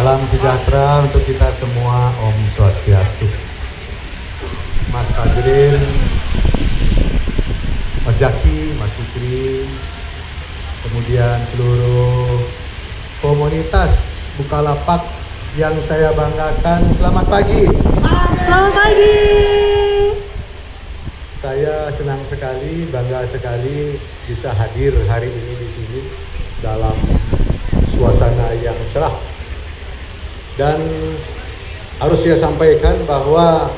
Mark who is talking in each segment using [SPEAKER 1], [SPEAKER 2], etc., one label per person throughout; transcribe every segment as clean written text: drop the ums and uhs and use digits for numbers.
[SPEAKER 1] Salam sejahtera untuk kita semua. Om Swastiastu. Mas Fajrin, Mas Jaki, Mas Fikri, kemudian seluruh komunitas Bukalapak yang saya banggakan. Selamat pagi.
[SPEAKER 2] Selamat pagi.
[SPEAKER 1] Saya senang sekali, bangga sekali bisa hadir hari ini di sini dalam suasana yang cerah. Dan harus saya sampaikan bahwa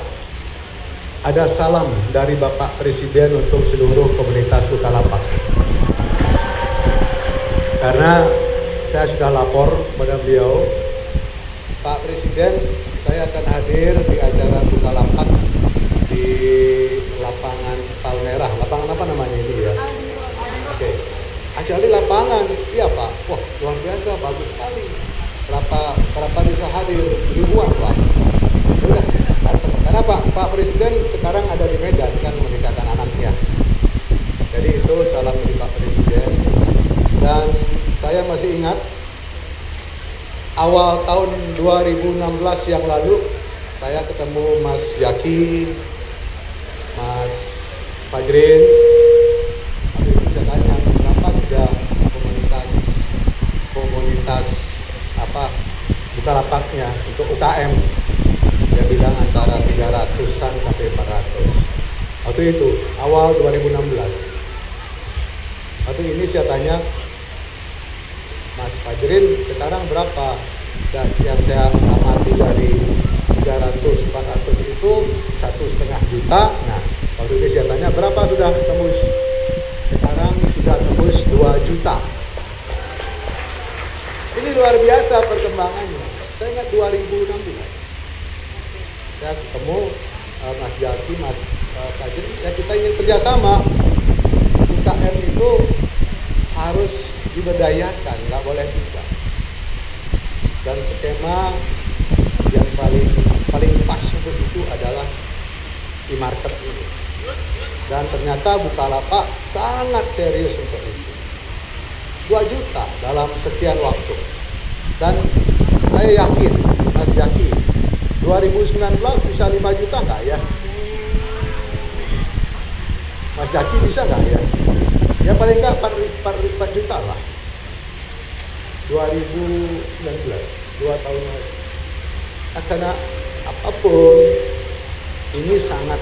[SPEAKER 1] ada salam dari Bapak Presiden untuk seluruh komunitas Bukalapak. Karena saya sudah lapor kepada beliau, Pak Presiden, saya akan hadir di acara Bukalapak di lapangan Palmerah. Lapangan apa namanya ini ya? Oke. Acara di lapangan, iya Pak. Wah, luar biasa, bagus sekali. Berapa bisa hadir? Ribuan Pak. Udah datang. Karena Pak Presiden sekarang ada di Medan kan menikahkan anaknya. Jadi itu salam dari Pak Presiden. Dan saya masih ingat awal tahun 2016 yang lalu saya ketemu Mas Jaki, Mas Fajrin. Tapi bisa tanya berapa sudah komunitas apa Bukalapaknya untuk UKM? Dia bilang antara 300-an sampai 400. Waktu itu awal 2016. Waktu ini saya tanya, Mas Fajrin sekarang berapa? Dan yang saya amati dari 300-400 itu 1,5 juta. Nah, waktu ini saya tanya berapa sudah tembus? Sekarang sudah tembus 2 juta. Ini luar biasa perkembangannya. Saya ingat 2016. Saya ketemu Mas Jaki, Mas Fajrin, ya kita ingin kerjasama. UKM itu harus diberdayakan, nggak boleh tidak. Dan skema yang paling pas untuk itu adalah e-market ini. Dan ternyata Bukalapak sangat serius untuk itu. 2 juta dalam sekian waktu. Dan saya yakin, Mas Jaki, 2019 bisa 5 juta nggak ya? Mas Jaki bisa nggak ya? Ya paling nggak 4 juta lah. 2019, 2 tahun lalu. Karena apapun ini sangat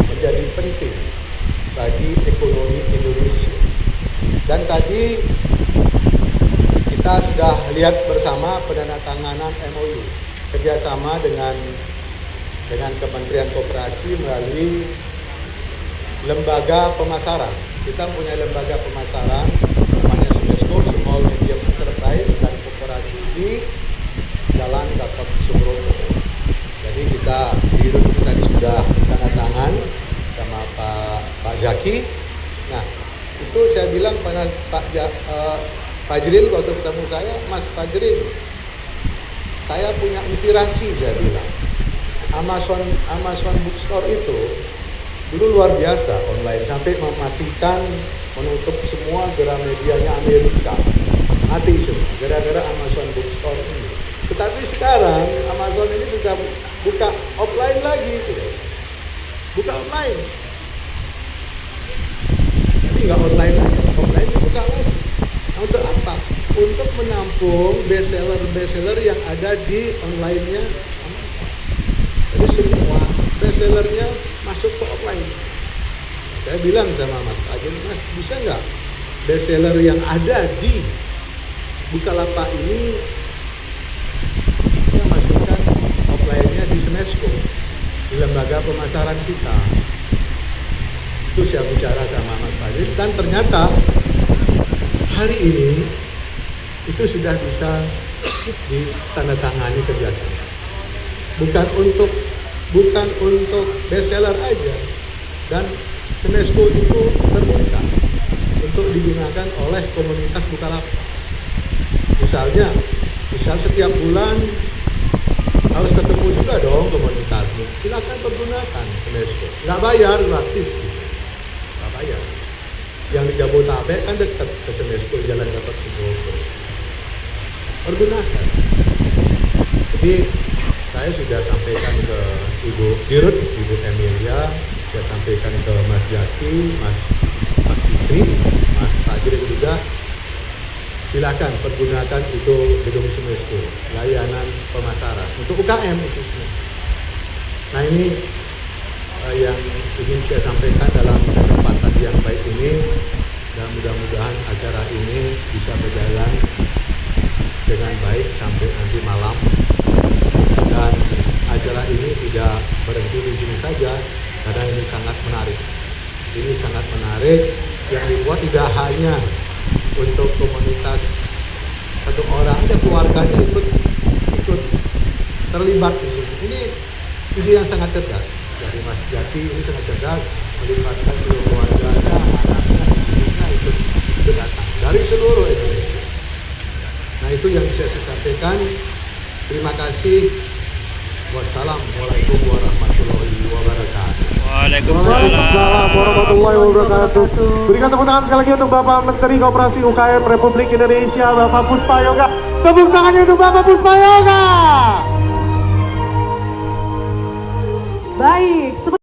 [SPEAKER 1] menjadi penting bagi ekonomi Indonesia. Dan tadi kita sudah lihat bersama penandatanganan MOU kerjasama dengan Kementerian Koperasi melalui lembaga pemasaran. Kita punya lembaga pemasaran namanya SMESCO, Small Medium Enterprise dan Koperasi di Jalan Gatot Subroto. Jadi kita tadi sudah tanda tangan sama Pak Jaki. Nah, itu saya bilang pada Pak Fajrin waktu ketemu saya, Mas Fajrin, saya punya inspirasi, saya bilang. Amazon Bookstore itu dulu luar biasa online, sampai mematikan, menutup semua Gramedianya Amerika. Mati semua gara-gara Amazon Bookstore ini. Tetapi sekarang Amazon ini sudah buka offline lagi, buka offline. Jadi nggak online lagi, offline dibuka lagi. Nah, untuk apa? Untuk menampung bestseller yang ada di online-nya Amazon. Jadi semua bestsellernya masuk ke offline. Saya bilang sama Mas Fajrin, Mas bisa nggak bestseller yang ada di Bukalapak ini kita masukkan offline-nya di SMESCO, di lembaga pemasaran kita. Itu saya bicara sama Mas Fajrin, dan ternyata hari ini itu sudah bisa ditandatangani kerjasama. Bukan untuk bestseller aja, dan SMESCO itu terbuka untuk digunakan oleh komunitas Bukalapak. Misal setiap bulan harus ketemu juga dong komunitasnya. Silakan pergunakan SMESCO. Nggak bayar, gratis. Nggak bayar. Yang di Jabodetabek kan dekat ke Semesku, Jalan Gatot Subroto. Pergunakan. Jadi saya sudah sampaikan ke Ibu Dirut, Ibu Emilia, saya sampaikan ke Mas Jaki, Mas Fikri, Mas Fajri juga. Silakan pergunakan itu gedung Semesku, layanan pemasaran untuk UKM khususnya. Nah ini yang ingin saya sampaikan dalam kesempatan yang baik ini, dan mudah-mudahan acara ini bisa berjalan dengan baik sampai nanti malam, dan acara ini tidak berhenti di sini saja karena ini sangat menarik. Ini sangat menarik yang dibuat tidak hanya untuk komunitas satu orang aja, keluarganya ikut terlibat di sini. Ini ide yang sangat cerdas dari Mas Jati, ini sangat cerdas, melibatkan seluruh keluarganya, anaknya, istrinya ikut datang dari seluruh Indonesia. Nah itu yang bisa saya sampaikan. Terima kasih. Wassalamualaikum warahmatullahi wabarakatuh.
[SPEAKER 3] Waalaikumsalam warahmatullahi wabarakatuh. Berikan tepuk tangan sekali lagi untuk Bapak Menteri Koperasi UKM Republik Indonesia, Bapak Puspayoga. Tepuk tangannya untuk Bapak Puspayoga.
[SPEAKER 2] Baik.